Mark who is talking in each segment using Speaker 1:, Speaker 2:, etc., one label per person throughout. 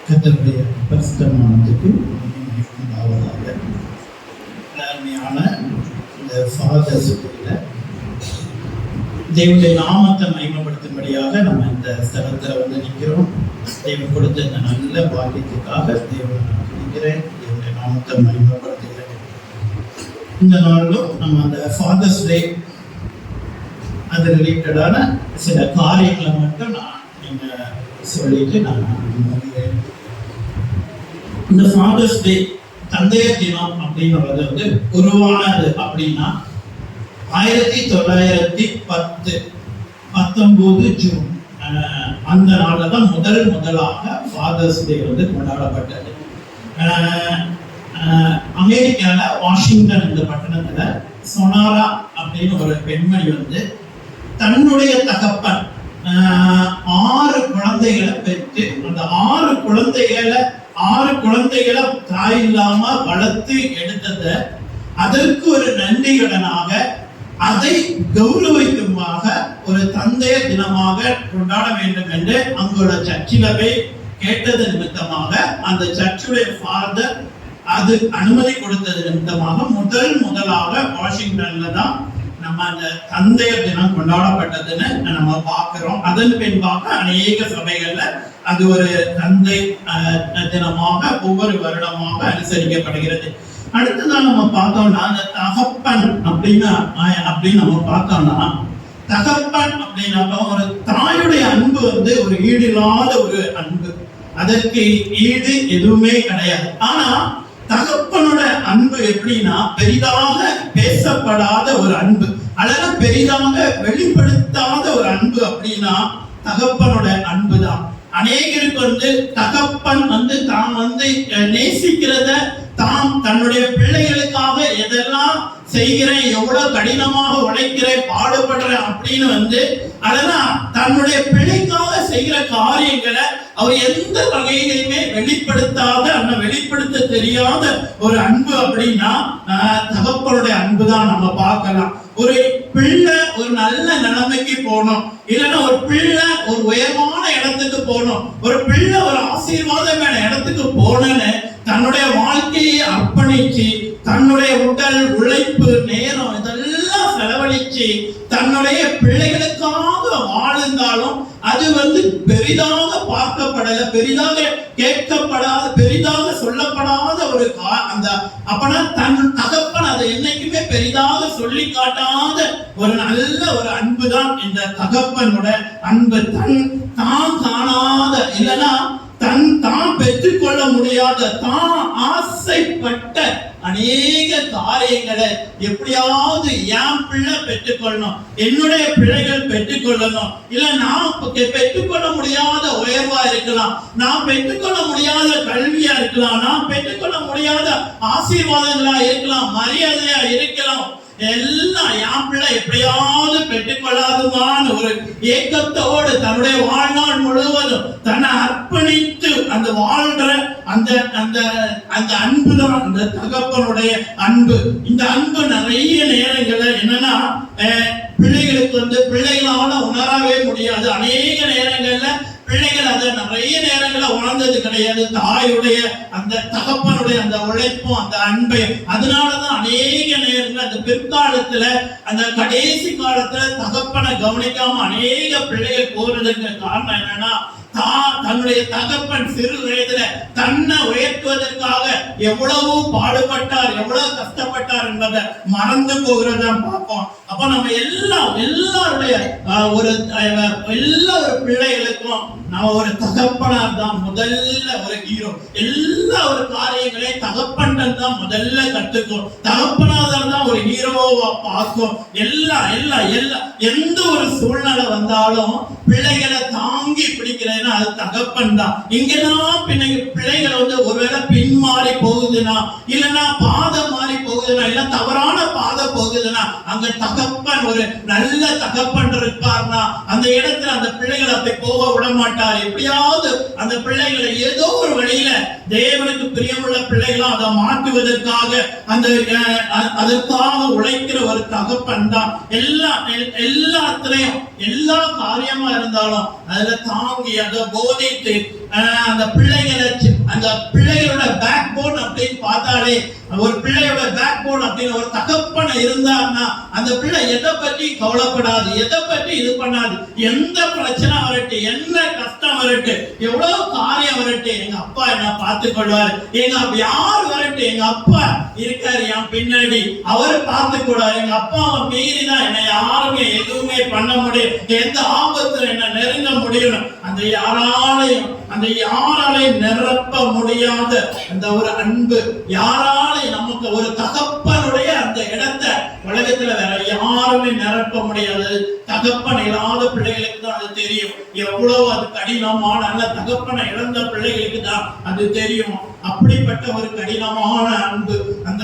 Speaker 1: கர்த்தருடைய பரிசுத்தமானதுக்கு உண்டாவதாக. அருமையான இந்த ஃபாதர்ஸ் டேல தேவனுடைய நாமத்தை மகிமைப்படுத்தும்படியாக நம்ம இந்த ஸ்தலத்தில் வந்து நிற்கிறோம். தேவன் கொடுத்த இந்த நல்ல பாக்கியத்துக்காக தேவனை நான் நிற்கிறேன். தேவனுடைய நாமத்தை மகிமைப்படுத்துகிறேன். இந்த நாளிலும் நம்ம அந்த ஃபாதர்ஸ் டே அது ரிலேட்டடான சில காரியங்களை மட்டும் நான் சொல்லிட்டு நான் முடிகிறேன். இந்த ஃபாதர்ஸ் டே தந்தையர் தினம் அப்படின்றது வந்து உருவானது அப்படின்னா 1910 ஜூன் அந்த நாள்ல தான் முதலாக ஃபாதர்ஸ் டே வந்து கொண்டாடப்பட்டது. அமெரிக்கால வாஷிங்டன் இந்த பட்டணத்துல சொனாரா அப்படின்னு ஒரு பெண்மணி வந்து தன்னுடைய தகப்பன் 6 குழந்தைகளை பெற்று அந்த 6 குழந்தைகளை தாய் இல்லாம வளர்த்து எடுத்தத அதற்கு ஒரு நன்றிகடனாக அதை கௌரவிக்குமாக ஒரு தந்தையர் தினமாக கொண்டாட வேண்டும் என்று அங்குள்ள சர்ச்சிலவே கேட்டது நிமித்தமாக அந்த சர்ச்சுடைய ஃபாதர் அது அனுமதி கொடுத்தது நிமித்தமாக முதலாக வாஷிங்டன்ல தான் நம்ம அந்த தந்தையர் தினம் கொண்டாடப்பட்டதுன்னு நம்ம பார்க்கிறோம். அதன் பின்பாக அநேக சபைகள்ல அது ஒரு தந்தை தினமாக ஒவ்வொரு வருடமாக அனுசரிக்கப்படுகிறது. அடுத்ததான் நம்ம பார்த்தோம்னா அந்த தகப்பன் அப்படின்னு நம்ம பார்த்தோம்னா தகப்பன் அப்படின்னாக்கா ஒரு தாயுடைய அன்பு வந்து ஒரு ஈடில்லாத ஒரு அன்பு, அதற்கு ஈடு எதுவுமே கிடையாது. ஆனா தகப்பனோட அன்பு எப்படின்னா பெரிதாக பேசப்படாத ஒரு அன்பு அல்லது பெரிதாக வெளிப்படுத்தாத ஒரு அன்பு அப்படின்னா தகப்பனோட அன்பு தான். அநேகருக்கு வந்து தகப்பன் வந்து தான் வந்து நேசிக்கிறத தாம் தன்னுடைய பிள்ளைகளுக்காக எதெல்லாம் செய்கிறேன், எவ்வளவு கடினமாக உழைக்கிறேன், பாடுபடுறேன் அப்படின்னு வந்து அதெல்லாம் தன்னுடைய பிள்ளைக்காக செய்கிற காரியங்களை அவர் எந்த வகையிலுமே வெளிப்படுத்தாத அந்த வெளிப்படுத்த தெரியாத ஒரு அன்பு அப்படின்னா தகப்பனுடைய அன்பு தான் நம்ம பார்க்கலாம். ஒரு பிள்ளை ஒரு நல்ல நிலைமைக்கு போகணும், இல்லைன்னா ஒரு பிள்ளை ஒரு உயர்வான இடத்துக்கு போகணும், ஒரு பிள்ளை ஒரு ஆசீர்வாதமான இடத்துக்கு போனேன்னு தன்னுடைய வாழ்க்கையை அர்ப்பணிச்சு தன்னுடைய உடல் உழைப்பு நேரம் இதெல்லாம் செலவழிச்சு தன்னுடைய பிள்ளைகளுக்காக வாழ்ந்தாலும் அது வந்து பெரிதாக பார்க்கப்படல, பெரிதாக கேட்கப்படாத, பெரிதாக சொல்லப்படாத ஒரு அந்த அப்பனா தன் தகப்பன் அதை என்னைக்குமே பெரிதாக சொல்லி காட்டாத ஒரு நல்ல ஒரு அன்பு தான் இந்த தகப்பனோட அன்பு. தான் காணாத இல்லைன்னா தான் பெற்றுக்கொள்ள முடியாத தான் ஆசைப்பட்ட அநேக காரியங்களை எப்படியாவது என் பிள்ளை பெற்றுக்கொள்ளணும், என்னுடைய பிள்ளைகள் பெற்றுக்கொள்ளணும், இல்ல நான் பெற்றுக்கொள்ள முடியாத உயர்வா இருக்கலாம், நான் பெற்றுக்கொள்ள முடியாத கல்வியா இருக்கலாம், நான் பெற்றுக்கொள்ள முடியாத ஆசீர்வாதங்களா இருக்கலாம், மரியாதையா இருக்கலாம், எல்லாம் என் பிள்ளை எப்படியாவது பெற்றுக்கொள்ளாதுமான ஒரு ஏக்கத்தோடு தன்னுடைய வாழ்நாள் முழுவதும் தன்னை அர்ப்பணித்து அந்த வாழ்ற அந்த அந்த அந்த அன்பு தான் அந்த தகப்பனுடைய அன்பு. இந்த அன்பு நிறைய நேரங்கள்ல என்னன்னா பிள்ளைகளுக்கு வந்து பிள்ளைகளால உணரவே முடியாது. அநேக நேரங்கள்ல பிள்ளைகள் அதை நிறைய நேரங்கள உணர்ந்தது கிடையாது, தாயுடைய அந்த தகப்பனுடைய அந்த உழைப்பும் அந்த அன்பையும். அதனாலதான் அநேக நேரங்கள் அந்த பிற்காலத்துல அந்த கடைசி காலத்துல தகப்பனை கவனிக்காம அநேக பிள்ளைகள் போறதுக்கு காரணம் என்னன்னா தன்னுடைய தகப்பன் சிறு வயதுல தன்னை உயர்த்துவதற்காக எவ்வளவு பாடுபட்டார், எவ்வளவு கஷ்டப்பட்டார் என்பதை மறந்து போகிறத பார்ப்போம். அப்ப நம்ம எல்லாருடைய எல்லா ஒரு பிள்ளைகளுக்கும் நம்ம ஒரு தகப்பனார் தான் முதல்ல ஒரு ஹீரோ. எல்லா ஒரு காரியங்களையும் தகப்பன் தான் முதல்ல கத்துக்கும், தகப்பனார் தான் ஒரு ஹீரோவா பார்க்கும். எந்த ஒரு சூழ்நிலை வந்தாலும் பிள்ளைகளை தாங்கி பிடிக்கிறேன்னா அது தகப்பன் தான். இங்கதான் பிள்ளைகள் வந்து ஒருவேளை பின்மாறி போகுதுன்னா இல்லைன்னா பாதம் மாறி மாதிரி போகுதுன்னா, இல்ல தவறான பாதை போகுதுன்னா, அங்க தகப்பன் ஒரு நல்ல தகப்பன் இருப்பார்னா அந்த இடத்துல அந்த பிள்ளைகளை அப்படி போக விட மாட்டார். எப்படியாவது அந்த பிள்ளைகளை ஏதோ ஒரு வழியில தேவனுக்கு பிரியமுள்ள பிள்ளைகளா அதை மாற்றுவதற்காக அந்த அதற்காக உழைக்கிற ஒரு தகப்பன் தான். எல்லாத்திலையும் எல்லா காரியமா இருந்தாலும் அதுல தாங்கி அதை போதித்து அந்த பிள்ளைகளோட பேக் போன் அப்படின்னு பார்த்தாலே, ஒரு பிள்ளையோட பேக் போன் அப்படின்னு ஒரு தகப்பனை இருந்தார்னா அந்த பிள்ளை எதை பற்றி கவலைப்படாது, எதை பற்றி இது பண்ணாது. எந்த பிரச்சனை வரட்டு, என்ன கஷ்டம் வரட்டு, எவ்வளவு காரியம் வரட்டு, எங்க அப்பா என்ன பார்த்துக் கொள்வாரு, எங்க யார் வரட்டு, எங்க அப்பா இருக்காரு என் பின்னாடி, அவர் பார்த்துக் கொள்வார். எங்க அப்பாவை மீறி தான் என்னை யாருமே எதுவுமே பண்ண முடியும், எந்த ஆபத்துல என்ன நெருங்க முடியும். அந்த யாராலையும் நிரப்ப முடியாத அந்த ஒரு அன்பு, யாராலையும் நமக்கு ஒரு தகப்பனுடைய அந்த இடத்தை உலகத்துல வேற யாருமே நிரப்ப முடியாது. தகப்பன் இல்லாத பிள்ளைகளுக்கு தான் அது தெரியும். எவ்வளவு அது கடினமான, நல்ல தகப்பனை இழந்த பிள்ளைகளுக்கு தான் அது தெரியும். அப்படிப்பட்ட ஒரு கடினமான அன்பு, அந்த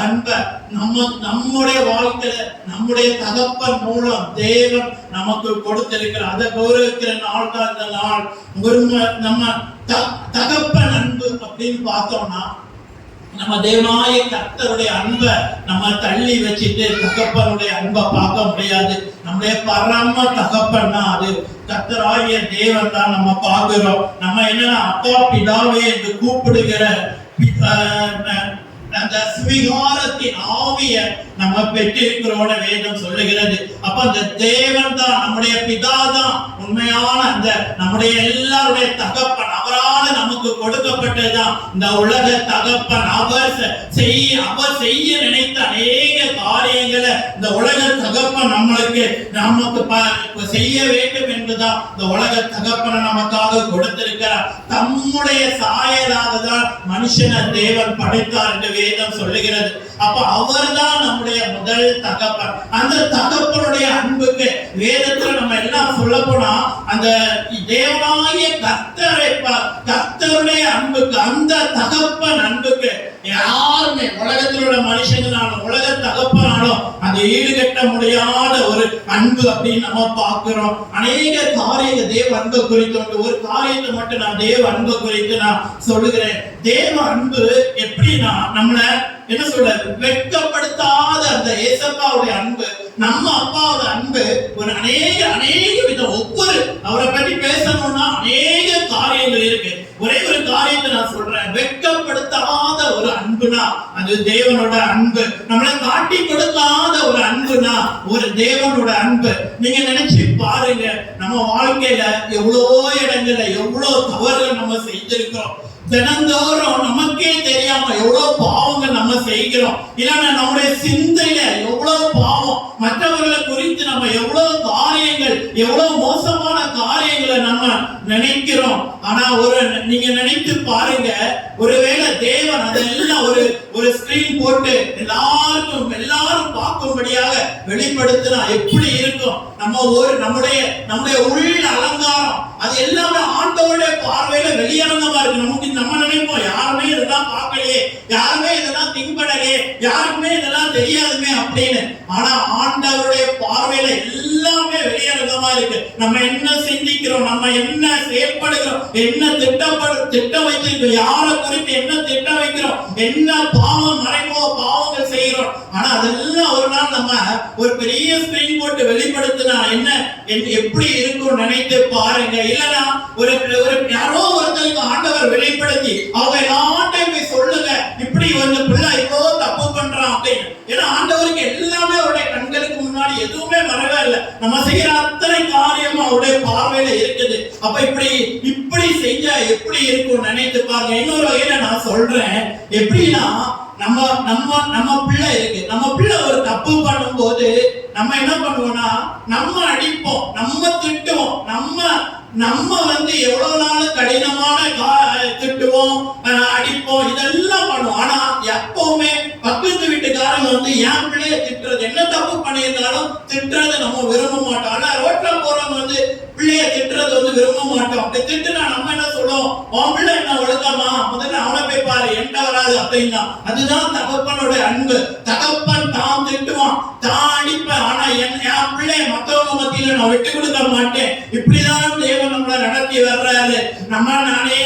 Speaker 1: அன்பை நம்முடைய வாழ்க்கையில நம்முடைய தகப்பன் மூலம் தேவன் நமக்கு கொடுத்திருக்கிற அதை கௌரவிக்கிற நாள் தான் இந்த நாள். நம்ம தகப்பன் அன்பு அப்படின்னு பார்த்தோம்னா, நம்ம தேவனாய கர்த்தருடைய அன்பை நம்ம தள்ளி வச்சுட்டு தகப்பனுடைய அன்பை பார்க்க முடியாது. நம்முடைய பரம தகப்பன்னா அது கர்த்தராகிய தேவன் தான் நம்ம பார்க்கிறோம். நம்ம என்னன்னா அப்பா பிதாவே என்று கூப்பிடுகிற அந்த சுவிகாரத்தின் ஆவிய நம்ம பெற்றிருக்கிறோட வேதம் சொல்லுகிறது. அப்ப அந்த தேவன் தான், நம்முடைய பிதா தான் உண்மையான அந்த நம்முடைய எல்லாருடைய தகப்பன். அவரால் நமக்கு கொடுக்கப்பட்டதுதான் இந்த உலக தகப்பன். அவர் செய்ய நினைத்த அநேக காரியங்களை இந்த உலக தகப்பன் நமக்கு செய்ய வேண்டும் என்பதுதான் இந்த உலக தகப்பனை நமக்காக கொடுத்திருக்கிறார். தம்முடைய சாயலாக தான் மனுஷனை தேவன் படைத்தார் என்று வேதம் சொல்லுகிறது. அப்ப அவர் தான் நம்முடைய முதல் தகப்பன். அந்த தகப்பனுடைய அன்புக்கு வேதத்துல நம்ம எல்லாம் சொல்ல போனா அந்த தேவனாகிய கர்த்தருடைய அன்புக்கு, அந்த தகப்பன் அன்புக்கு யாருமே உலகத்தில் உள்ள மனுஷங்களாலும் உலக தகப்பனாலும் அது ஈடுகட்ட முடியாத ஒரு அன்பு அப்படின்னு நம்ம பார்க்கிறோம். அநேக காரியங்க தேவ அன்பு குறித்து ஒரு காரியத்தை மட்டும் நான் தேவ அன்பு குறித்து நான் சொல்லுகிறேன். தேவ அன்பு எப்படின்னா நம்மள என்ன சொல்ற வெட்கப்படுத்தாத அந்த ஏசப்பாவுடைய அன்பு, நம்ம அப்பாவோட அன்பு ஒரு அநேக விதம். ஒவ்வொரு அவரை பற்றி பேசணும்னா அநேக காரியங்கள் இருக்கு. ஒரே ஒரு காரியத்தை நான் சொல்றேன், வெட்கப்படுத்தாத ஒரு அன்புனா அது தேவனோட அன்பு. நம்மளை காட்டி கொடுக்காத ஒரு அன்புனா ஒரு தேவனோட அன்பு. நீங்க நினைச்சு பாருங்க, நம்ம வாழ்க்கையில எவ்வளோ இடங்கள்ல எவ்வளோ தவறுகள் நம்ம செய்திருக்கிறோம். தினந்தோறும் நமக்கே தெரியாம எவ்வளவு பாவங்கள் நம்ம செய்கிறோம். இல்லைன்னா நம்முடைய சிந்தையில எவ்வளவு பாவம், மற்றவர்களை குறித்து நம்ம எவ்வளவு காரியங்கள், எவ்வளவு மோசமான காரியங்களை நம்ம நினைக்கிறோம். ஆனா நீங்க நினைத்து பாருங்க, ஒருவேளை தேவன் அதெல்லாம் ஒரு ஸ்கிரீன் போட்டு எல்லாரும் பார்க்கும்படியாக வெளிப்படுத்தினா எப்படி இருக்கும்? நம்முடைய உள்ள அலங்காரம் அது எல்லாமே ஆண்டவருடைய பார்வையில வெளியரங்கமா இருக்கு. நம்ம நினைப்போம் யாருமே இதெல்லாம் பார்க்கலையே, யாருமே இதெல்லாம் திங்க் யாருக்குமே இதெல்லாம் தெரியாதுமே அப்படின்னு. ஆனா ஆண்டவருடைய பார்வையில எல்லாமே வெளியரங்கமா இருக்கு. நம்ம என்ன சிந்திக்கிறோம், நம்ம என்ன செயல்படுகிறோம், என்ன திட்டம் வைத்திருக்கிறோம், யாரை குறித்து என்ன திட்டம் வைக்கிறோம், என்ன மறைமுக பாவங்கள் செய்கிறோம். ஆனா அதெல்லாம் ஒரு நாள் நம்ம ஒரு பெரிய ஸ்கிரீன் போட்டு வெளிப்படுத்தினா என்ன எப்படி இருக்கும் நினைத்து பாருங்க. இல்லனா யாரோ ஒருத்தருக்கு ஆண்டவர் வெளிப்படுத்தி அவங்க எல்லாட்டையும் போய் சொல்லுங்க, இப்படி வந்து பிள்ளை இவ்வளோ தப்பு பண்றான் அப்படின்னு. ஏன்னா ஆண்டவருக்கு எல்லாமே அவருடைய கண்களுக்கு முன்னாடி எதுவுமே வரவே இல்லை. நம்ம செய்யற அத்தனை காரியமும் அவருடைய பார்வையில இருக்குது. அப்ப இப்படி செஞ்சா எப்படி இருக்கும் நினைத்து பாருங்க. இன்னொரு வகையில நான் சொல்றேன், எப்படின்னா நம்ம பிள்ளை இருக்கு, நம்ம பிள்ளை ஒரு தப்பு பண்ணும்போது நம்ம என்ன பண்ணுவோம்னா நம்ம அடிப்போம், நம்ம திட்டுவோம், நம்ம வந்து எவ்வளவு நாள் கடினமான திட்டுவோம், அடிப்போம், இதெல்லாம் பண்ணுவோம். ஆனா எப்பவுமே பக்கத்து வீட்டுக்காரங்க வந்து என் பிள்ளைய திட்டுறது, என்ன தப்பு பண்ணியிருந்தாலும் திட்டுறதை நம்ம விரும்ப மாட்டோம். ஆனா ரோட்ல போறவங்க வந்து பிள்ளைய திட்டுறது வந்து விரும்ப மாட்டோம். அப்படி திட்டுனா நம்ம என்ன சொல்லுவோம், உன் பிள்ளை என்ன ஒழுக்கமா, முதல்ல அவனை போய் பாரு, என்கிட்ட வராது அப்படின்னா. அதுதான் தகப்பனோட அன்பு. தகப்பன் தான் திட்டுவான், தான் அடிப்பேன், ஆனா என் பிள்ளைய மத்தவங்க மத்தியில நான் விட்டு கொடுக்க மாட்டேன். இப்படிதான் தேவன் நம்மளை நடத்தி வர்றாரு.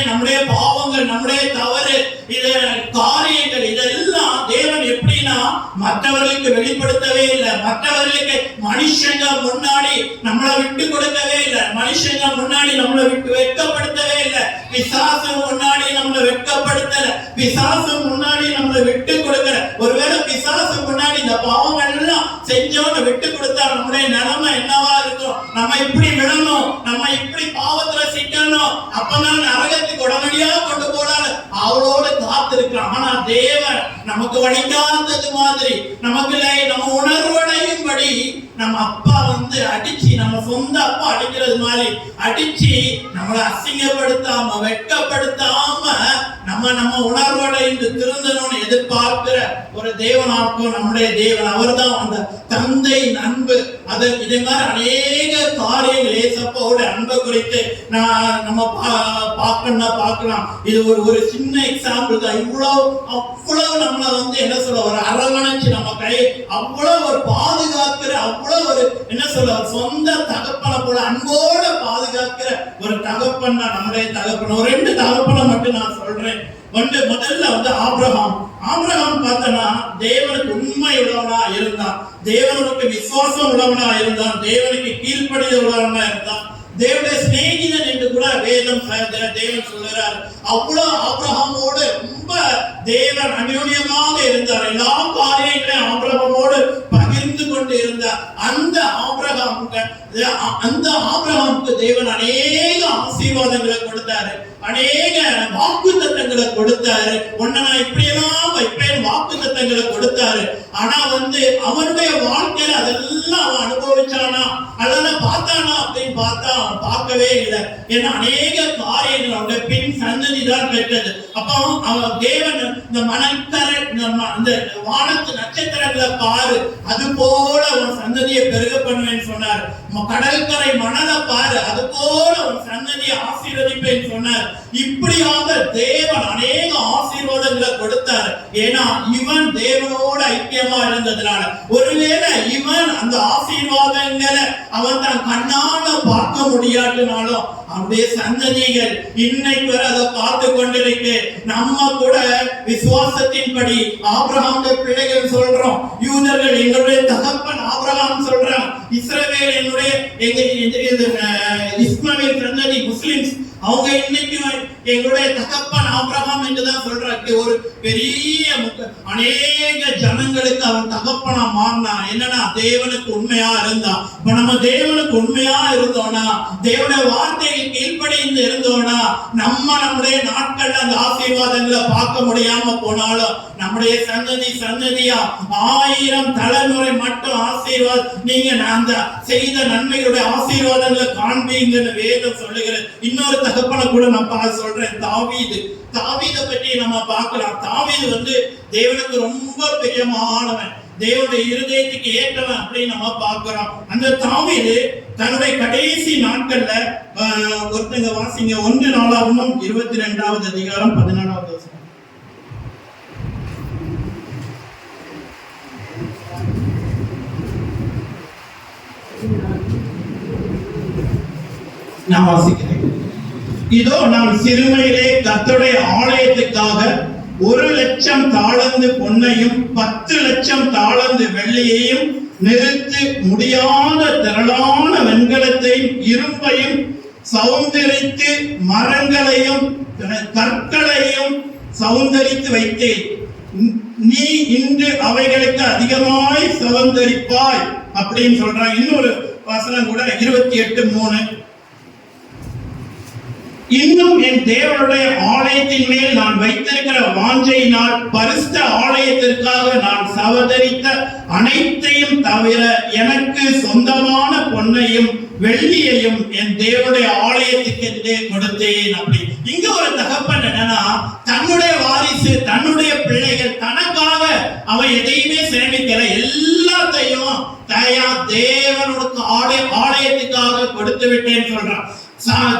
Speaker 1: நம்முடைய பாவங்கள், நம்முடைய தவறு, இது காரியங்கள், இதெல்லாம் தேவன் எப்படின்னா மற்றவர்களுக்கு வெளிப்படுத்தவே இல்லை. மற்றவர்களுக்கு மனுஷங்க முன்னாடி நம்மளை விட்டு கொடுக்கவே இல்லை. மனுஷங்க முன்னாடி நம்மளை விட்டு வெட்கப்படுத்தவே இல்லை. பிசாசு முன்னாடி நம்மளை வெட்கப்படுத்தல, பிசாசு முன்னாடி நம்மளை விட்டு கொடுக்கல. ஒருவேளை பிசாசு முன்னாடி இந்த பாவங்கள் எல்லாம் செஞ்சோன்னு விட்டு கொடுத்தா நம்முடைய நிலைமை என்னவா இருக்கும்? நம்ம இப்படி விடணும், நம்ம இப்படி பாவத்துல சிக்கணும், அப்பதான் நரகத்துக்கு உடனடியா கொண்டு போனாலும் அவளோட காத்திருக்கலாம். ஆனா தேவன் நமக்கு வழிகாத்தது மாதிரி, நமக்கு நம்ம உணர்வடையும்படி நம்ம அப்பா வந்து அடிச்சு, நம்ம சொந்த அப்பா அடிக்கிறது மாதிரி அடிச்சு நம்மளை அசிங்கப்படுத்தாம வெட்கப்படுத்தாம நம்ம உணர்வடைந்து திருந்தணும்னு எதிர்பார்க்கிற ஒரு தேவனாக்கும் நம்முடைய தேவன். அவர் தான் அந்த தந்தையின் அன்பு. அது இதே மாதிரி அநேக காரியங்கள் ஏசப்பாவோட அன்பை குறித்து நம்ம பார்க்கலாம். இது ஒரு சின்ன எக்ஸாம்பிள் தான். அவ்வளவு நம்மளை வந்து என்ன சொல்ல, ஒரு அரவணைச்சு நம்ம கை அவ்வளவு ஒரு பாதுகாக்கிற, அவ்வளவு ஒரு என்ன சொல்ல, சொந்த தகப்பனை போல அன்போட பாதுகாக்கிற ஒரு தகப்பன் தான் நம்முடைய தகப்பன். ஒரு 2 தகப்பனை மட்டும் நான் சொல்றேன். முதல்ல வந்து ஆபிரகாம் பார்த்தனா தேவனுக்கு உண்மை உள்ளவனா இருந்தான், தேவனுக்கு விசுவாசம் உள்ளவனா இருந்தான், தேவனுக்கு கீழ்ப்படிய உள்ளவனா இருந்தான், தேவனுடைய சிநேகிதன் என்று கூட வேதம் தேவன் சொல்லுகிறார். அவ்வளவு ஆபிரகாமோடு ரொம்ப தேவன் அந்யோன்யமாக இருந்தார். எல்லா காரியங்களையும் ஆபிரகாமோடு பகிர்ந்து கொண்டு இருந்தார். அந்த ஆபிரகாமுக்கு தேவன் அநேக ஆசீர்வாதங்களை கொடுத்தாரு, அநேக வாக்கு தத்தங்களை கொடுத்தாரு. நான் இப்படியெல்லாம் வைப்பேன் வாக்கு தத்தங்களை கொடுத்தாரு. ஆனா வந்து அவனுடைய வாழ்க்கையில அதெல்லாம் அவன் அனுபவிச்சானா அல்லது பார்த்தானா அப்படின்னு பார்த்தா அவன் பார்க்கவே இல்லை. ஏன்னா அநேக காரியங்கள் அவனுடைய பின் சந்ததி தான் பெற்றது. அப்ப அவன் தேவன் இந்த மணக்கரை, இந்த வானத்து நட்சத்திரங்களை பாரு, அது போல அவன் சந்ததியை பெருக பண்ணுவேன்னு சொன்னார். கடற்கரை மணலை பாரு, அது போல அவன் சந்ததியை ஆசீர்வதிப்பேன்னு சொன்னார். இப்படியாக தேவன் அநேக ஆசீர்வாதங்களை கொடுத்தார். ஏன்னா இவன் தேவனோட ஐக்கியமா இருந்ததுனால. ஒருவேளை இவன் அந்த ஆசீர்வாதங்களை அவன் தான் கண்ணால பார்க்க முடியாட்டினாலும் அவனுடைய சந்ததிகள் இன்னைக்கு வரை அதை பார்த்து கொண்டிருக்கு. நம்ம கூட விசுவாசத்தின்படி ஆபிரகாமுடைய பிள்ளைகள் சொல்றோம், யூதர்கள் எங்களுடைய தகப்பன் ஆபிரகாம் சொல்றான், இஸ்ரவேல் என்னுடைய இஸ்மாயில் சந்ததி முஸ்லிம்ஸ் அவங்க இன்னைக்கு எங்களுடைய தகப்பன் ஆபிரகாம் என்றுதான் சொல்றாங்க. ஒரு பெரிய அநேக ஜனங்களுக்கு அவன் தகப்பனா மாறினான். என்னன்னா தேவனுக்கு உண்மையா இருந்தான். இப்ப நம்ம தேவனுக்கு உண்மையா இருந்தோம்னா, தேவனுடைய வார்த்தையை கீழ்ப்படிந்து இருந்தோம்னா, நம்முடைய நாட்கள்ல அந்த ஆசீர்வாதங்களை பார்க்க முடியாம போனாலும் நம்முடைய சந்ததியா 1000 தலைமுறை மட்டும் ஆசீர்வாதம் நீங்க அந்த செய்த நன்மைகளுடைய ஆசீர்வாதங்களை காண்பீங்கன்னு வேதம் சொல்லுகிறது. இன்னொரு தகப்பனை கூட நான் சொல்றேன், தாவீதை பற்றி நம்ம பார்க்கலாம். தாவீது வந்து தேவனுக்கு ரொம்ப பிரியமானவன், தேவனுடைய இருதயத்துக்கு ஏற்றவன் அப்படின்னு நம்ம பார்க்கிறோம். அந்த தாவீது தன்னுடைய கடைசி நாட்கள்ல ஒருத்தங்க வாசிங்க 1 நாளாகமம் 22வது அதிகாரம் 14வது வசனம். நான் வாசிக்கிறேன். இதோ நான் சிறுமையிலே கர்த்தருடைய ஆலயத்துக்காக 1,00,000 தாலந்து பொன்னையும் 10,00,000 தாலந்து வெள்ளியையும் நிறுத்தி முடியாத திரளான வெண்கலத்தையும் இரும்பையும் சௌந்தரித்து மரங்களையும் கற்களையும் சௌந்தரித்து வைத்தேன். நீ இன்று அவைகளுக்கு அதிகமாய் சௌந்தரிப்பாய் அப்படின்னு சொல்றாங்க. இன்னொரு வசனம் கூட 28:3, இன்னும் என் தேவனுடைய ஆலயத்தின் மேல் நான் வைத்திருக்கிற வாஞ்சையினால் பரிசுத்த ஆலயத்திற்காக நான் சவதரித்த அனைத்தையும் தவிர எனக்கு சொந்தமான பொன்னையும் வெள்ளியையும் என் தேவனுடைய ஆலயத்துக்கு கொடுத்தேன். அப்படி இங்க ஒரு தகப்பன் என்னன்னா, தன்னுடைய வாரிசு, தன்னுடைய பிள்ளைகள், தனக்காக அவன் எதையுமே சேமிக்கல, எல்லாத்தையும் தேவனுக்கு ஆலயத்துக்காக கொடுத்து விட்டேன்னு சொல்றான்.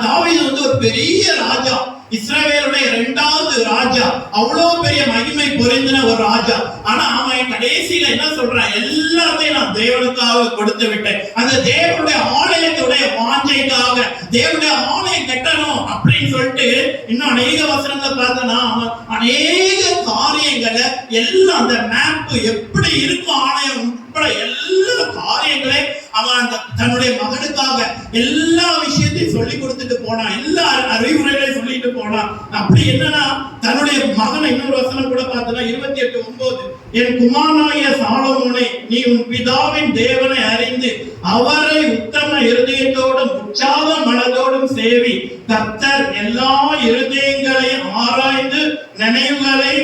Speaker 1: தாவீது வந்து ஒரு பெரிய ராஜா, இஸ்ரவேலுடைய 2வது ராஜா, அவ்வளவு பெரிய மகிமை பொருந்தின ஒரு ராஜா. ஆனா அவன் கடைசியில என்ன சொல்றான், எல்லாத்தையும் நான் தேவனுக்காக கொடுத்து விட்டேன். அந்த தேவனுடைய ஆலயத்துடைய வாஞ்சைக்காக, தேவனுடைய ஆலயம் கட்டணும் அப்படின்னு சொல்லிட்டு இன்னும் அநேக வசனங்களை பார்த்தனா அவன் அநேக காரியங்களை எல்லாம் அந்த மேப் எப்படி இருக்கும் ஆலயம் உட்பட எல்லா காரியங்களையும் அவன் தன்னுடைய மகனுக்காக எல்லா விஷயத்தையும் சொல்லி கொடுத்துட்டு போனான், எல்லா அறிவுரைகளையும் சொல்லிட்டு போனான். அப்படி என்னன்னா தன்னுடைய மகனை இன்னொரு வசனம் கூட பார்த்தனா 28:9, என் குமாரனாகிய சாலமோனே, நீ உன் பிதாவின் தேவனை அறிந்து அவரை உத்தம இருதயத்தோடும் உற்சாக மனதோடும் சேவி. கர்த்தர் எல்லா இருதயங்களையும் ஆராய்ந்து நினைவுகளை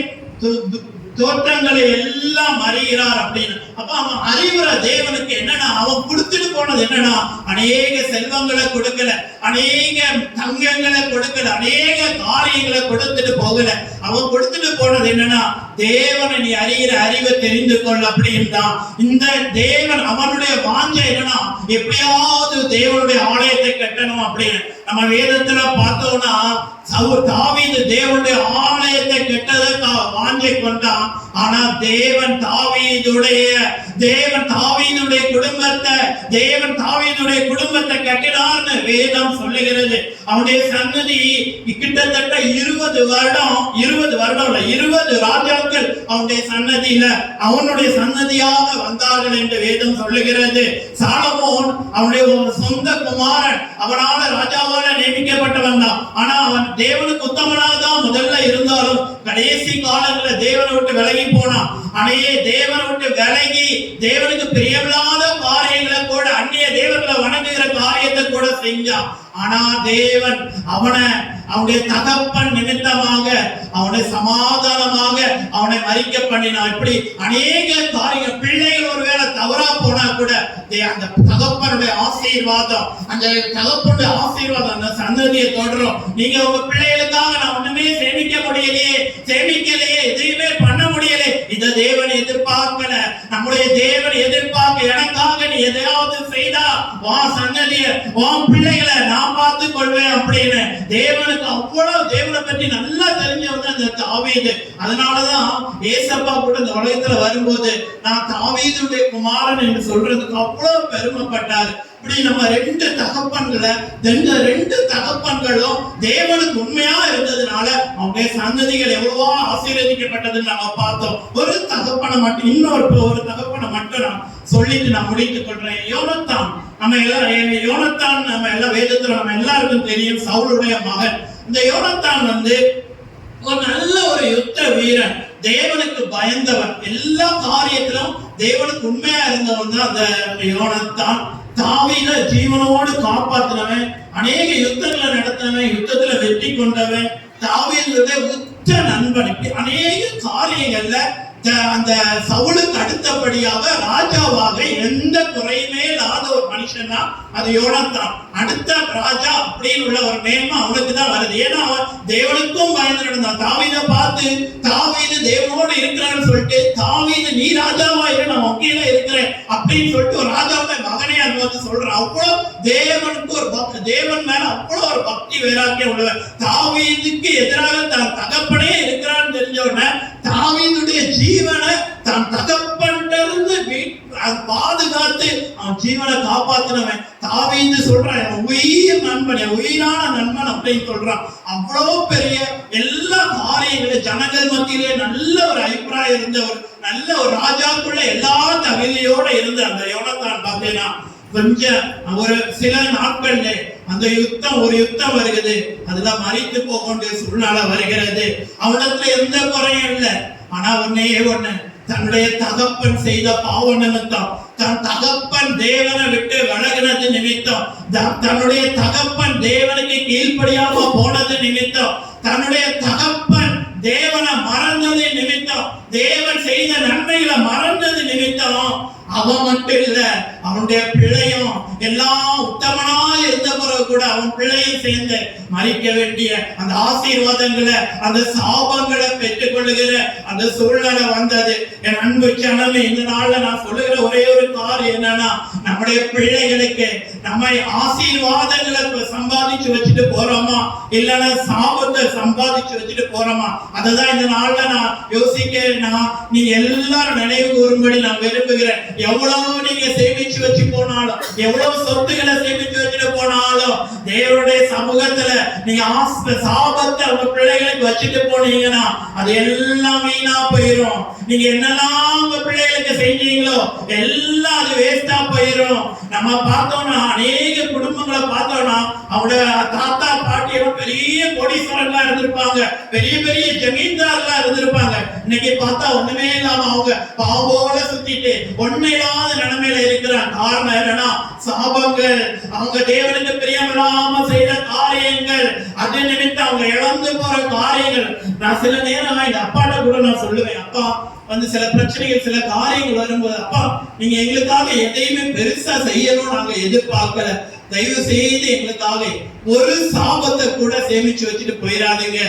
Speaker 1: தோற்றங்களை எல்லாம் அறிகிறார் அப்படின்னு. அப்ப அவன் அறிவுற தேவனுக்கு என்னன்னா அவன் கொடுத்துட்டு போனது என்னன்னா அநேக செல்வங்களை கொடுக்கல, அநேக தங்கங்களை கொடுக்கல, அநேக காரியங்களை கொடுத்துட்டு போகல. அவன் கொடுத்துட்டு போனது என்னன்னா தேவனை நீ அறிகிற அறிவை தெரிந்து கொள் அப்படின்றான். இந்த தேவன் அவனுடைய வாஞ்சை என்னன்னா எப்படியாவது தேவனுடைய ஆலயத்தை கட்டணும் அப்படின்னு. நம்ம வேதத்துல பார்த்தோம்னா தாவீது தேவனுடைய ஆலயத்தை கெட்டதற்காக வாஞ்சை கொண்டான். ஆனா தேவன் தாவீதுடைய குடும்பத்தை கட்டினார்னு வேதம் சொல்லுகிறது. அவனுடைய சன்னதி கிட்டத்தட்ட 20 ராஜாக்கள் அவனுடைய சன்னதியில அவனுடைய சன்னதியாக வந்தார்கள் என்று வேதம் சொல்லுகிறது. சாலமோன் அவனுடைய சொந்த குமாரன், அவனால ராஜாவால நியமிக்கப்பட்டவன் தான். ஆனா அவன் தேவனுக்கு உத்தமனாக தான் முதல்ல இருந்தாலும் கடைசி காலங்களில் தேவனை விட்டு விலகி போனான். தேவனை விட்டு விலகி தேவனுக்கு பிரியமில்லாத காரியங்களை கூட, அந்நிய தேவர்களை வணங்குகிற காரியத்தை கூட செஞ்சான். ஆனா தேவன் அவனுடைய தகப்பன் நிமித்தமாக அவனை சமாதானமாக அவனை மறிக்க பண்ணினான். இப்படி அநேக காரியங்கள், பிள்ளைகள் ஒருவேளை தவறா போனா கூட அந்த தகப்பனுடைய ஆசீர்வாதம், அந்த தகப்பனுடைய ஆசீர்வாதம் அந்த சந்ததியை தொடரும். நீங்க உங்க பிள்ளைகளுக்காக நான் ஒண்ணுமே சேமிக்கலையே, எதுவுமே பண்ண முடியல, இத தேவன் எதிர்பார்க்கல. நம்முடைய தேவன் எதிர்பார்க்க, எனக்காக நீ எதையாவது செய்தா உன் சந்ததிய உன் பிள்ளைகளை நான் பார்த்துக் கொள்வேன் அப்படின்னு. தேவனுக்கு அவ்வளவு தேவனை பற்றி நல்லா தெரிஞ்சவங்க அந்த தாவீது. அதனாலதான் ஏசப்பா கூட இந்த உலகத்துல வரும்போது நான் தாவீதுடைய குமாரன் என்று சொல்றதுக்கு அவ்வளவு பெருமைப்பட்டாரு. இப்படி நம்ம 2 தகப்பன்களும் தேவனுக்கு உண்மையா இருந்ததுனால அவங்க சந்ததிகள் எவ்வளவோ ஆசீர்வதிக்கப்பட்டதுன்னு நம்ம பார்த்தோம். ஒரு தகப்பனை மட்டும் நான் சொல்லிட்டு நான் முடித்துக் கொள்றேன். யோனத்தான் நம்ம எல்லாம் வேதத்துல நம்ம எல்லாருக்கும் தெரியும், சவுலுடைய மகன். இந்த யோனத்தான் வந்து ஒரு நல்ல ஒரு யுத்த வீரன், தேவனுக்கு பயந்தவன், எல்லா காரியத்திலும் தேவனுக்கு உண்மையா இருந்தவன் தான் அந்த யோனத்தான். தாவீதை ஜீவனோடு காப்பாற்றினவன், அநேக யுத்தங்களை நடத்தினவன், யுத்தத்துல வெற்றி கொண்டவன், தாவீதுடைய உச்ச நண்பன். இப்படி அநேக காரியங்கள்ல அந்த சவுலுக்கு அடுத்தபடியாக ராஜாவாக எந்த குறையுமே இல்லாத ஒரு மனுஷன் தான் அது யோனத்தான். அடுத்த ராஜா அப்படின்னு உள்ள ஒரு நேர்மை அவனுக்கு தான் வருது. ஏன்னா அவன் தேவனுக்கும் பயந்து நடந்தான். தாவீதை பார்த்து தாவீது தேவனோடு இருக்கிறான்னு சொல்லிட்டு, தாவீது நீ ராஜாவா இரு, நான் வக்கீல இருக்கிறேன் அப்படின்னு சொல்லிட்டு ஒரு ராஜாவுடைய மகனே அங்க வந்து சொல்றான். அவ்வளவு தேவனுக்கு தேவன் மேல அவ்வளவு ஒரு பக்தி வைராக்கியம் உள்ளவர். தாவீதுக்கு எதிராக தான் தகப்பனே இருக்கிறான்னு தெரிஞ்ச உடனே தாவீதுடைய ஜீவனை தன் தகப்பனிலிருந்து பாதுகாத்து அவன் ஜீவனை காப்பாத்தினவன். தாவீது சொல்றான் உயிர் நண்பன், உயிரான நண்பன் அப்படின்னு சொல்றான். அவ்வளவு பெரிய எல்லா காரியங்களும் ஜனங்கள் மத்தியிலே நல்ல ஒரு அபிப்பிராயம் இருந்த நல்ல ஒரு ராஜாக்குள்ள எல்லா தகுதியோட இருந்த அந்த யோனத்தான் பார்த்தீங்கன்னா கொஞ்சம் ஒரு சில நாட்கள்ல அந்த ஒரு யுத்தம் வருகிறது, அதுல மறித்து போக வேண்டிய சூழ்நிலை வருகிறது. அவனிடத்துல எந்த குறையும் இல்லை. ஆனா ஒண்ணு தன்னுடைய தகப்பன் செய்த பாவ நிமித்தம், தன் தகப்பன் தேவனை விட்டு விலகினது நிமித்தம், தன்னுடைய தகப்பன் தேவனுக்கு கீழ்ப்படியாம போனது நிமித்தம், தன்னுடைய தகப்பன் தேவனை மறந்தது நிமித்தம், தேவன் செய்த நன்மைகளை மறந்தது நிமித்தம், அவன் மட்டும் இல்ல அவனுடைய பிள்ளையும் எல்லாம் உத்தமனா இருந்த பிறகு கூட அவன் பிள்ளையும் சேர்ந்து மறிக்க வேண்டிய அந்த ஆசீர்வாதங்களை, அந்த சாபங்களை பெற்றுக் கொள்ளுகிற அந்த சூழ்நிலை வந்தது. என் அன்பு ஜனமே, இந்த நாள்ல நான் சொல்லுகிற ஒரே ஒரு காரியம் என்னன்னா, நம்முடைய பிள்ளைகளுக்கு நம்ம ஆசீர்வாதங்களை சம்பாதிச்சு வச்சுட்டு போறோமா இல்லைன்னா சாபத்தை சம்பாதிச்சு வச்சுட்டு போறோமா? அததான் இந்த நாள்ல நான் யோசிக்கிறேன். நீங்க எல்லாரும் நினைவு கூறும்படி நான் விரும்புகிறேன். எவ்வளவு நீங்க சேமிச்சு வச்சு போனாலும், எவ்வளவு சொத்துக்களை சேமிச்சு வச்சுட்டு போனாலும், தேவனுடைய சமூகத்துல நீங்க சாபத்தை உங்க பிள்ளைகளுக்கு வச்சுட்டு போனீங்கன்னா அது எல்லாம் வீணா போயிடும். நீங்க என்னெல்லாம் உங்க பிள்ளைகளுக்கு செஞ்சீங்களோ எல்லாம் அது வேஸ்டா போயிடும். நம்ம பார்த்தோம்னா அநேக குடும்பங்களை பார்த்தோம்னா அவங்க தாத்தா பாட்டி எல்லாம் பெரிய கோடீஸ்வரர்களா இருந்திருப்பாங்க, பெரிய பெரிய ஜமீன்தார்களா இருந்திருப்பாங்க. இன்னைக்கு பார்த்தா ஒண்ணுமே இல்லாம அவங்க பாவோல சுத்திட்டு ஒன்னையில்லாத நிலைமையில இருக்கிறாங்க. காரணம் என்னன்னா சாபங்கள், அவங்க தேவனுக்கு பிரியமில்லாம செய்த காரியங்கள், அது நிமித்தம் அவங்க இழந்து போற காரியங்கள். நான் சில நேரம் எங்க அப்பாட்ட கூட நான் சொல்லுவேன், அப்பா வந்து சில பிரச்சனைகள் சில காரியங்கள் வரும்போது, அப்பா நீங்க எங்களுக்காக எதையுமே பெருசா செய்யணும் நாங்க எதிர்பார்க்கல, தயவு செய்து எங்களுக்காக ஒரு சாபத்தை கூட சேமிச்சு வச்சுட்டு போயிடாதீங்க,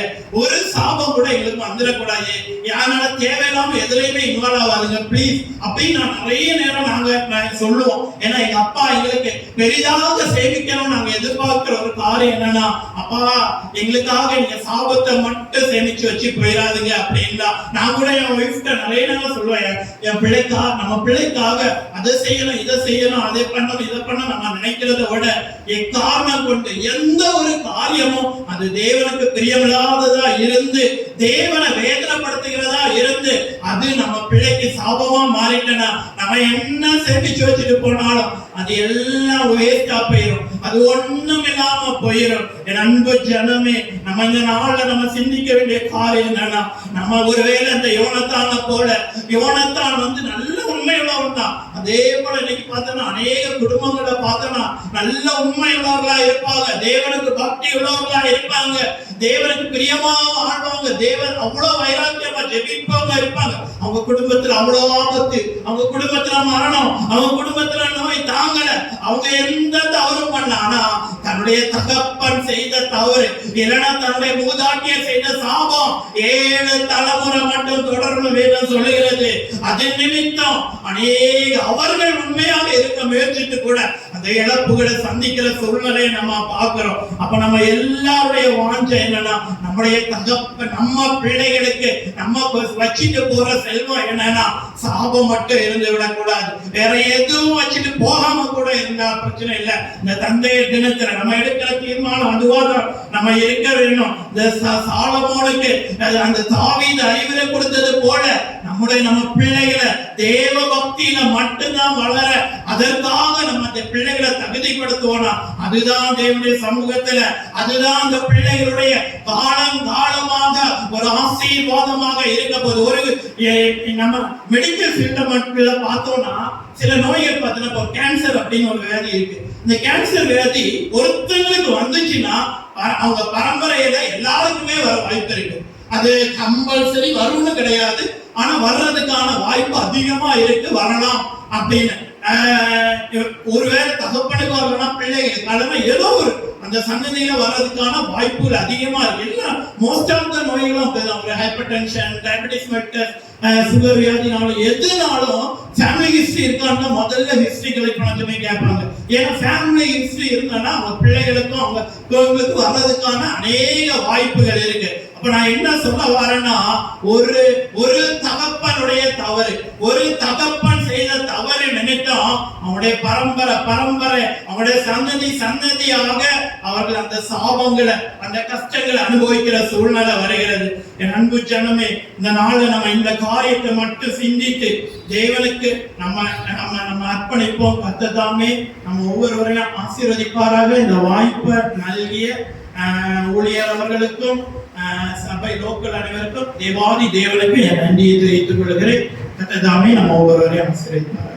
Speaker 1: ஒரு சாபம் கூட எங்களுக்கு வந்துடக்கூடாது, யாரால தேவையில்லாம எதுலையுமே இன்வால்வ் ஆகாதுங்க ப்ளீஸ் அப்படின்னு நான் நிறைய நேரம் நாங்க சொல்லுவோம். ஏன்னா எங்க அப்பா எங்களுக்கு பெரிதாக சேமிக்கணும் நாங்க எதிர்பார்க்கிற ஒரு காரியம் என்னன்னா, அப்பா எங்களுக்காக நீங்க சாபத்தை மட்டும் சேமிச்சு வச்சு போயிடாதீங்க அப்படின்னா. நான் கூட என் ஒய்ஃப்ட நிறைய நேரம் சொல்லுவேன், என் பிள்ளைக்காக நம்ம பிள்ளைக்காக அதை செய்யணும் இதை செய்யணும் அதை பண்ணணும் இதை பண்ண நம்ம நினைக்கிறத விட எக்காரணம் கொண்டு எந்த ஒரு காரியமும் அது தேவனுக்கு பிரியமில்லாததா இருந்து தேவனை வேதனைப்படுத்துகிறதா இருந்து அது நம்ம பிள்ளைக்கு சாபமா மாறிட்டனா நம்ம என்ன சேமிச்சு வச்சுட்டு போனாலும் அது எல்லாம் வேஸ்டா போயிடும், அது ஒண்ணும் இல்லாம போயிடும். என் அன்பு ஜனமே, நம்ம இந்த நாள்ல நம்ம சிந்திக்க வேண்டிய காரியம் என்னன்னா, நம்ம ஒருவேளை இந்த யோனத்தான போல, யோனத்தான் வந்து நல்ல உண்மையுள்ளவன் தான். அதே போல இன்னைக்கு பார்த்தோம்னா அநேக குடும்பங்களை பார்த்தோம்னா நல்ல உண்மையுள்ளவர்களா இருப்பாங்க, தேவனுக்கு பக்தி உள்ளவர்களா இருப்பாங்க, தேவனுக்கு பிரியமா வாழ்வாங்க, தேவன் அவ்வளவு வைராக்கியமா ஜெபிப்பவங்க இருப்பாங்க. அவங்க குடும்பத்துல அவ்வளவு ஆபத்து, அவங்க குடும்பத்துல மரணம், அவங்க குடும்பத்துல நோய் தாங்கல, அவங்க எந்த தவறும் பண்ணல, ஆனா தன்னுடைய தகப்பன் செய்த தவறு இல்லைன்னா தன்னுடைய மூதாட்டியர் செய்த சாபம் 7 தலைமுறை மட்டும் தொடர்ந்து வேதம் சொல்லுகிறது. அதன் நிமித்தம் அநேக அவர்கள் உண்மையாக இருக்க முயற்சித்து கூட அந்த இழப்புகளை சந்திக்கிற சூழ்நிலையை நம்ம பார்க்கிறோம். அப்ப நம்ம எல்லாருடைய வாஞ்சை என்னன்னா, நம்முடைய தகப்பன் நம்ம பிள்ளைகளுக்கு நம்ம வச்சுட்டு போற செல்வம் என்னன்னா சாபம் மட்டும் இருந்து விடக்கூடாது, வேற எதுவும் வச்சுட்டு போகாம கூட இருந்தா பிரச்சனை இல்லை. இந்த தந்தையர் தினத்துல நம்ம எடுக்கிற தீர்மானம் அதுவாதான் நம்ம இருக்க வேண்டும். இந்த சாலமோனுக்கு அந்த தாவீது அறிவுரை கொடுத்தது போல நம்ம பிள்ளைகளை தேவ பக்தியில மட்டும்தான் வளர, அதற்காக நம்ம அந்த பிள்ளைகளை தகுதிப்படுத்துவோம்னா அதுதான் தேவனுடைய சமூகத்துல, அதுதான் அந்த பிள்ளைகளுடைய காலமாக ஒரு ஆசீர்வாதமாக இருக்க போது. ஒரு நம்ம மெடிக்கல் ஃபீல்ட மட்டும் பார்த்தோம்னா சில நோய்கள் பார்த்தீங்கன்னா கேன்சர் அப்படின்னு ஒரு வியாதி இருக்கு. இந்த கேன்சர் வியாதி ஒருத்தங்களுக்கு வந்துச்சுன்னா அவங்க பரம்பரையில எல்லாருக்குமே வர வாய்ப்பு இருக்கு. அது கம்பல்சரி வரும்னு கிடையாது, ஆனா வர்றதுக்கான வாய்ப்பு அதிகமா இருக்கு, வரலாம் அப்படின்னு. ஒருவேளை தகப்பனுக்கு வரலாம், பிள்ளைகளுக்கு அல்லது ஏதோ ஒரு அந்த சந்ததியில வர்றதுக்கான வாய்ப்புகள் அதிகமா இருக்கு. எல்லாம் மோஸ்ட் ஆஃப் த நோய்களும் ஒரு hypertension, diabetes mellitus, sugar வியாதினாலும் எதுனாலும் ஃபேமிலி ஹிஸ்டரி இருக்கான்னு முதல்ல ஹிஸ்டரி கலெக்ட் பண்ணதுமே கேட்பாங்க. ஏன்னா ஃபேமிலி ஹிஸ்டரி இருந்தாங்கன்னா அவங்க பிள்ளைகளுக்கும் அவங்க குழந்தைகளுக்கு வர்றதுக்கான அநேக வாய்ப்புகள் இருக்கு. அப்ப நான் என்ன சொல்ல வரேன்னா, ஒரு தகப்பனுடைய தவறு, ஒரு தகப்பன் செய்த தவறு நிமித்தம் அவனுடைய பரம்பரை அவனுடைய சந்ததியாக அவர்கள் அந்த சாபங்களை அந்த கஷ்டங்களை அனுபவிக்கிற சூழ்நிலை வருகிறது. என் அன்பு ஜனமே, இந்த நாள்ல நம்ம இந்த காரியத்தை மட்டும் சிந்தித்து தேவனுக்கு நம்ம அர்ப்பணிப்போம். கர்த்தர் நம்ம ஒவ்வொருவரையும் ஆசீர்வதிப்பாராக. இந்த வாய்ப்பை நல்கிய ஊழியர் அவர்களுக்கும் சபை லோக்கல் அனைவருக்கும் தேவாதி தேவனுக்கு என் நன்றியை தெரிவித்துக் கொள்கிறேன். கர்த்தர் நம்ம ஒவ்வொருவரையும் ஆசீர்வதிப்பார்.